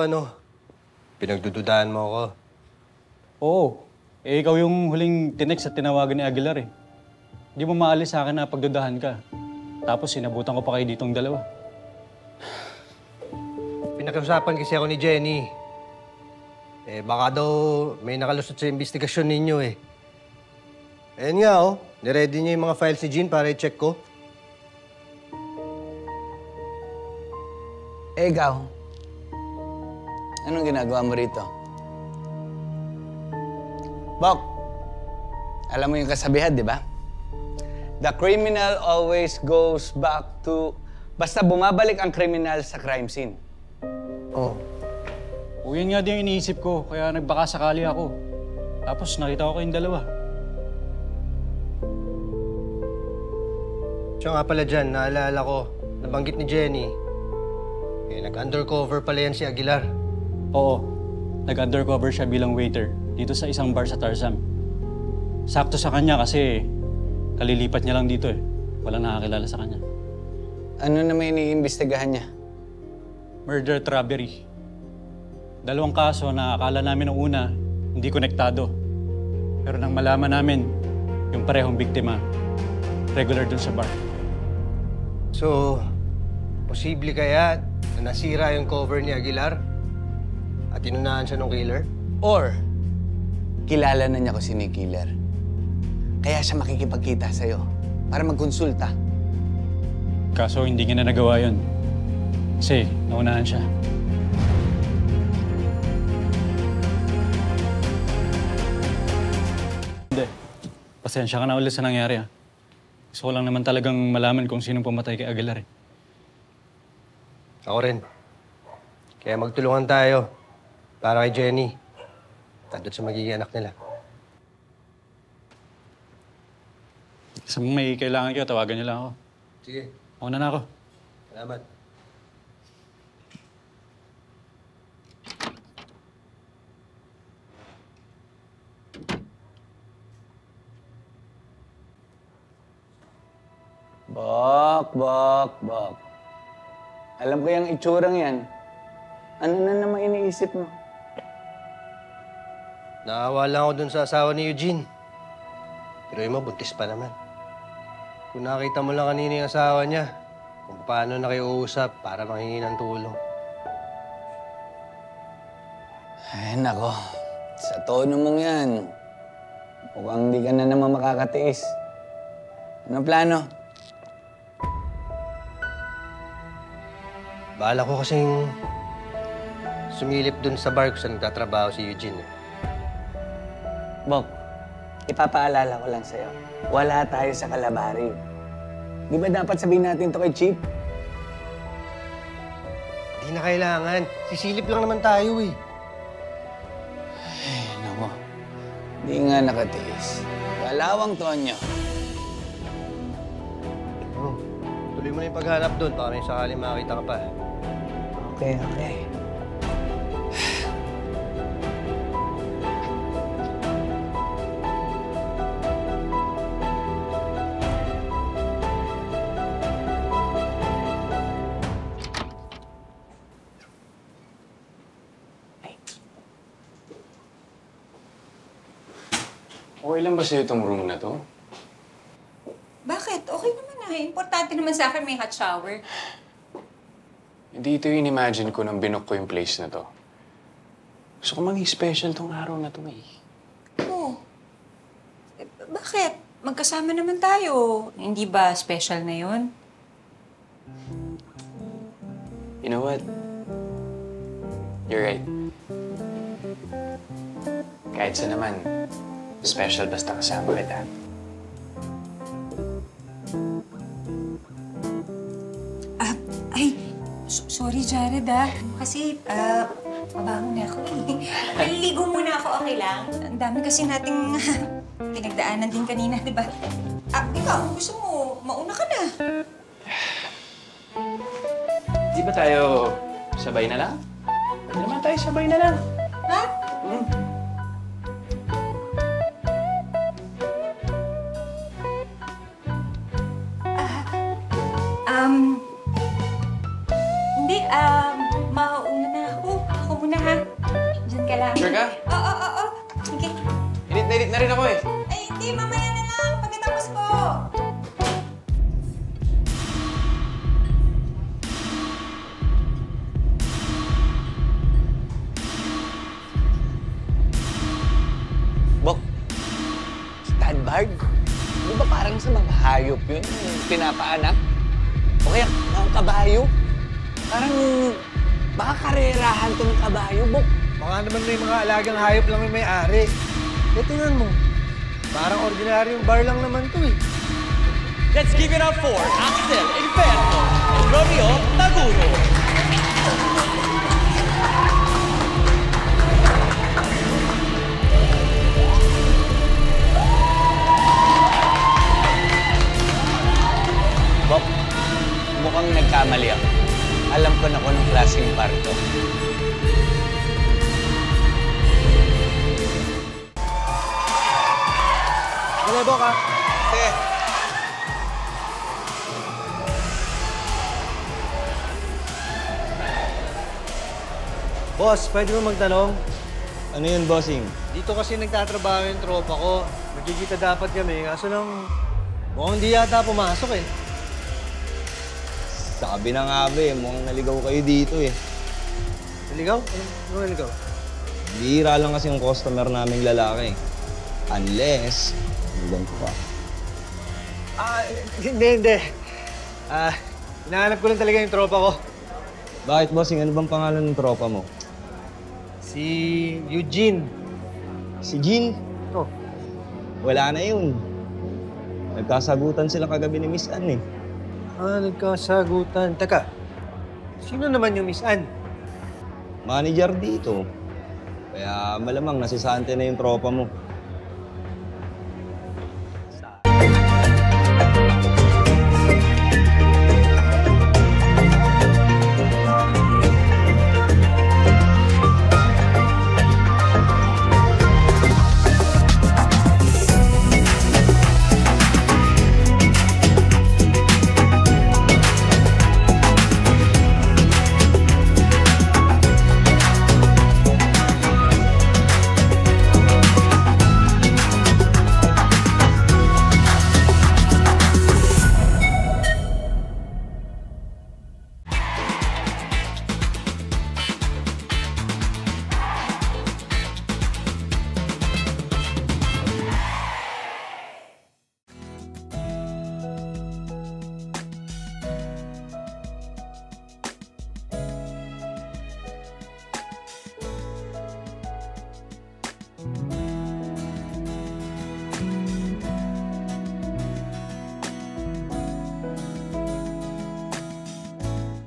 Ano? Pinagdududahan mo ako. Oo. Eh, ikaw yung huling tinext at tinawagan ni Aguilar eh. Hindi mo maalis sa akin na pagdudahan ka. Tapos sinabutan ko pa kayo ditong dalawa. Pinakiusapan kasi ako ni Jenny. Eh, baka daw may nakalusot sa investigasyon ninyo eh. Ayan nga oh, niready niya yung mga files ni Jean para i-check ko. Eh, ikaw? Anong ginagawa mo rito? Bok, alam mo yung kasabihan, di ba? The criminal always goes back to... Basta bumabalik ang kriminal sa crime scene. Oh. O yan nga din yung iniisip ko, kaya nagbaka sakali ako. Tapos nakita ko kayong dalawa. Siya nga pala dyan, naalala ko, nabanggit ni Jenny. Eh, nag-undercover pala yan si Aguilar. Oo, nag-undercover siya bilang waiter dito sa isang bar sa Tarzan. Sakto sa kanya kasi kalilipat niya lang dito eh. Walang nakakilala sa kanya. Ano naman iniimbestigahan niya? Murder robbery. Dalawang kaso na akala namin noong una hindi konektado. Pero nang malaman namin yung parehong biktima, regular dun sa bar. So, posible kaya na nasira yung cover ni Aguilar at inunahan siya ng killer? Or, kilala na niya kung sino yung killer. Kaya siya makikipagkita sa'yo para magkonsulta. Kaso hindi niya na nagawa yun. Kasi naunahan siya. Hindi. Pasensya ka na ulit sa nangyari ha. Gusto ko lang naman talagang malaman kung sinong pumatay kay Aguilar eh. Ako rin. Kaya magtulungan tayo para kay Jenny. Tandot sa magiging anak nila. Sa may kailangan kayo, tawagan niyo lang ako. Sige. Una na ako. Salamat. Bok. Alam ko yung itsurang yan. Ano na naman iniisip mo? Naawa lang ako dun sa asawa ni Eugene. Pero mo, buntis pa naman. Kung nakita mo lang kanina yung asawa niya, kung paano nakiusap para manghingi ng tulong. Ay, nako. Sa tono mong yan, mukhang hindi ka na naman makakatiis. Anong plano? Bahala ko kasing sumilip dun sa bar kung saan nagtatrabaho si Eugene. Bok, ipapaalala ko lang sa'yo. Wala tayo sa kalabari. Di ba dapat sabihin natin to kay Chief? Di na kailangan. Sisilip lang naman tayo eh. Ay, nako. Di nga nakatiis. Kalawang Tonyo. Oh, tuloy mo na yung paghanap doon para yung sakaling makakita ka pa. Okay. Okay lang ba sa'yo itong room na to? Bakit? Okay naman ah. Importante naman sa akin may hot shower. Hindi ito yung in-imagine ko nang binook ko yung place na to. Gusto ko maging special tong araw na to eh. Oh. Bakit? Magkasama naman tayo. Hindi ba special na yun? You know what? You're right. Kahit sa naman, special basta kasama kita. Sorry, Jared Kasi, mabaho na ako eh. Maliligo muna ako, okay lang? Ang dami kasi nating pinagdaanan din kanina, di ba? Ikaw, gusto mo, mauna ka na. Di ba tayo sabay na lang? Pwede naman tayo sabay na lang. Ha? Hindi, mauna na ako. Ako na rin ako eh. Ay, hindi. Mamaya na lang. Pagkatapos ko. Bok, Stanbard? Di ba parang sa mga hayop yun? Yung pinapaanak? O kaya mga kabayo? Parang baka karerahan tong kabayo, Bok. Baka naman may mga alagang hayop lang yung may-ari. Eh, tingnan mo. Parang ordinaryong bar lang naman to eh. Let's give it up for Axel Inferno and Romeo Taguro. Bok, mukhang nagkamali ako. Alam ko na kung anong klaseng bar to. Galebo ka. Sige. Boss, pwede mo magtanong? Ano yun, bossing? Dito kasi nagtatrabaho yung tropa ko. Magkikita dapat kami, kaso lang mukhang di yata pumasok eh. Sabi na nga ba eh, mukhang naligaw kayo dito eh. Naligaw? Ano naligaw? Bihira lang kasi yung customer naming lalaki. Unless, hanggang pa. Hindi. Hinahanap ko lang talaga yung tropa ko. Bakit, bossing? Ano bang pangalan ng tropa mo? Si Eugene. Si Jean? Oh, Wala na yun. Nagkasagutan sila kagabi ni Miss Ann eh. nagkasagutan. Teka, sino naman yung Miss Ann? Manager dito. Kaya malamang nasisante na yung tropa mo.